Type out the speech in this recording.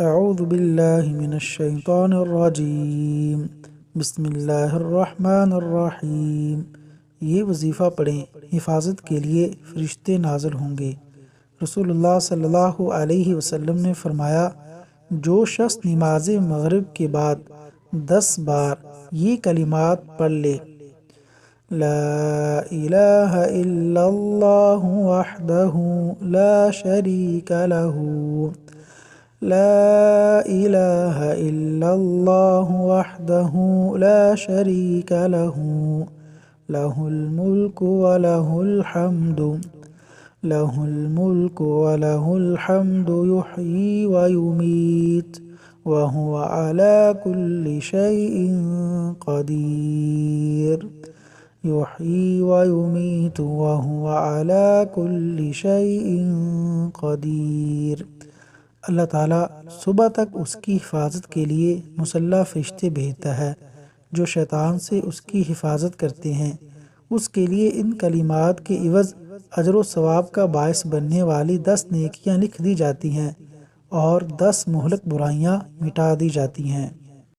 اعوذ باللہ من الشیطان الرجیم، بسم اللہ الرحمن الرحیم۔ یہ وظیفہ پڑھیں، حفاظت کے لیے فرشتے نازل ہوں گے۔ رسول اللہ صلی اللہ علیہ وسلم نے فرمایا، جو شخص نماز مغرب کے بعد 10 بار یہ کلمات پڑھ لے، لا الہ الا اللہ وحدہ لا شریک لہ، لا الہ الا اللہ وحدہ لا شریک لہ، لہ الملک ولہ الحمد، لہ الملک ولہ الحمد یحیی ویمیت وہو علی کل شیء قدیر، یحیی ویمیت وہو علی کل شیء قدیر۔ اللہ تعالیٰ صبح تک اس کی حفاظت کے لیے مسلح فرشتے بھیجتا ہے جو شیطان سے اس کی حفاظت کرتے ہیں۔ اس کے لیے ان کلمات کے عوض اجر و ثواب کا باعث بننے والی 10 نیکیاں لکھ دی جاتی ہیں اور 10 مہلک برائیاں مٹا دی جاتی ہیں۔